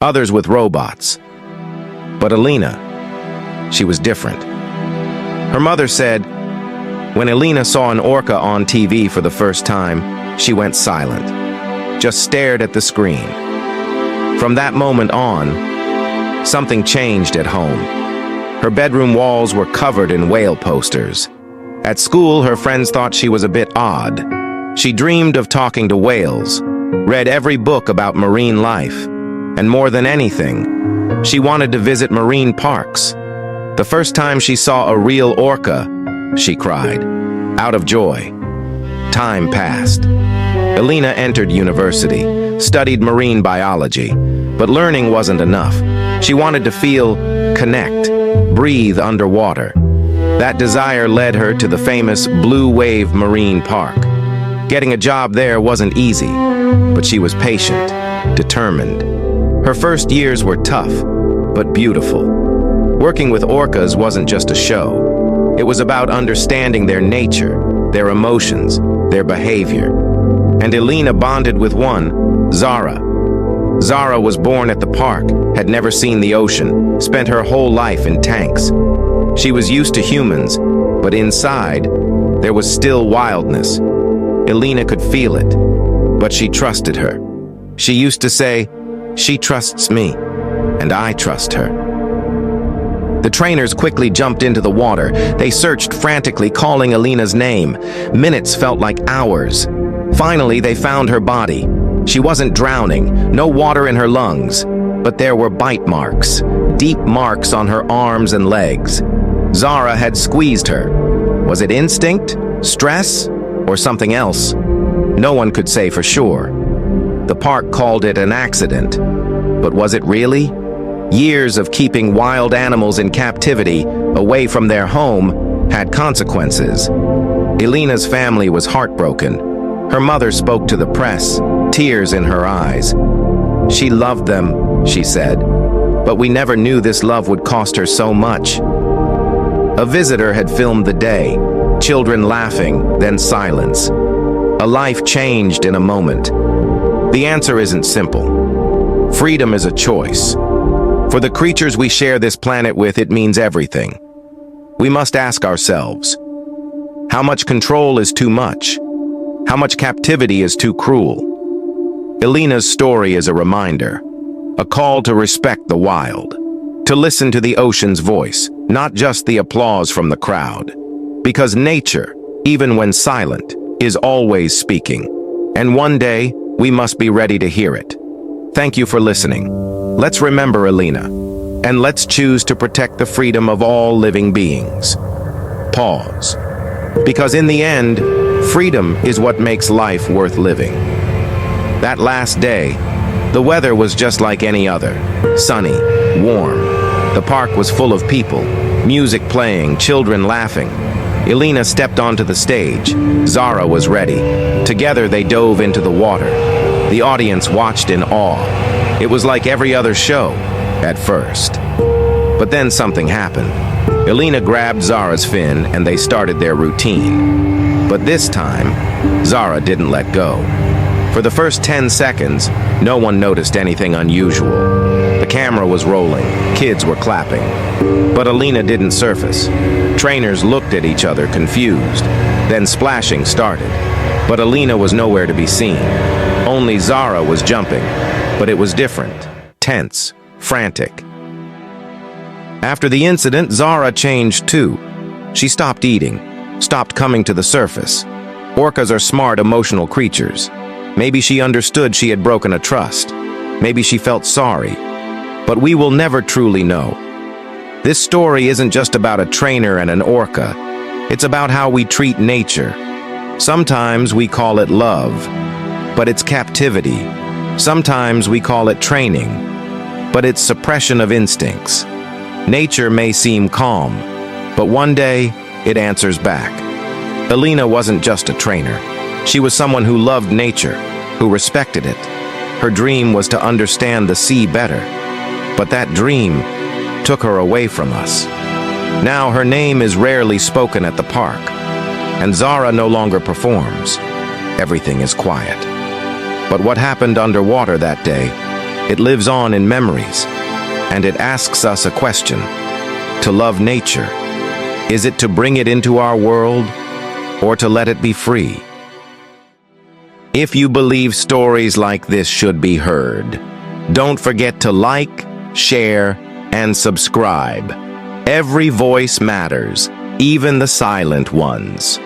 others with robots. But Alina, she was different. Her mother said, when Alina saw an orca on TV for the first time, she went silent, just stared at the screen. From that moment on, something changed at home. Her bedroom walls were covered in whale posters. At school, her friends thought she was a bit odd. She dreamed of talking to whales, read every book about marine life, and more than anything, she wanted to visit marine parks. The first time she saw a real orca, she cried, out of joy. Time passed. Alina entered university, studied marine biology, but learning wasn't enough. She wanted to feel, connect, breathe underwater. That desire led her to the famous Blue Wave Marine Park. Getting a job there wasn't easy, but she was patient, determined. Her first years were tough, but beautiful. Working with orcas wasn't just a show. It was about understanding their nature, their emotions, their behavior. And Alina bonded with one, Zara. Zara was born at the park, had never seen the ocean, spent her whole life in tanks. She was used to humans, but inside, there was still wildness. Alina could feel it, but she trusted her. She used to say, "She trusts me, and I trust her." The trainers quickly jumped into the water. They searched frantically, calling Alina's name. Minutes felt like hours. Finally, they found her body. She wasn't drowning, no water in her lungs, but there were bite marks, deep marks on her arms and legs. Zara had squeezed her. Was it instinct, stress, or something else? No one could say for sure. The park called it an accident, but was it really? Years of keeping wild animals in captivity, away from their home, had consequences. Alina's family was heartbroken. Her mother spoke to the press, tears in her eyes. She loved them, she said, but we never knew this love would cost her so much. A visitor had filmed the day, children laughing, then silence. A life changed in a moment. The answer isn't simple. Freedom is a choice. For the creatures we share this planet with, it means everything. We must ask ourselves, how much control is too much? How much captivity is too cruel? Alina's story is a reminder, a call to respect the wild, to listen to the ocean's voice, not just the applause from the crowd. Because nature, even when silent, is always speaking. And one day, we must be ready to hear it. Thank you for listening. Let's remember Alina, and let's choose to protect the freedom of all living beings. Pause. Because in the end, freedom is what makes life worth living. That last day, the weather was just like any other. Sunny, warm. The park was full of people, music playing, children laughing. Alina stepped onto the stage. Zara was ready. Together they dove into the water. The audience watched in awe. It was like every other show, at first. But then something happened. Alina grabbed Zara's fin and they started their routine. But this time, Zara didn't let go. For the first 10 seconds, no one noticed anything unusual. The camera was rolling, kids were clapping. But Alina didn't surface. Trainers looked at each other, confused. Then splashing started. But Alina was nowhere to be seen. Only Zara was jumping. But it was different, tense, frantic. After the incident, Zara changed too. She stopped eating, stopped coming to the surface. Orcas are smart, emotional creatures. Maybe she understood she had broken a trust. Maybe she felt sorry. But we will never truly know. This story isn't just about a trainer and an orca. It's about how we treat nature. Sometimes we call it love, but it's captivity. Sometimes we call it training, but it's suppression of instincts. Nature may seem calm, but one day it answers back. Alina wasn't just a trainer. She was someone who loved nature, who respected it. Her dream was to understand the sea better, but that dream took her away from us. Now her name is rarely spoken at the park, and Zara no longer performs. Everything is quiet. But what happened underwater that day It lives on in memories, and it asks us a question. To love nature, is it to bring it into our world, or to let it be free? If you believe stories like this should be heard, don't forget to like, share, and subscribe. Every voice matters, even the silent ones.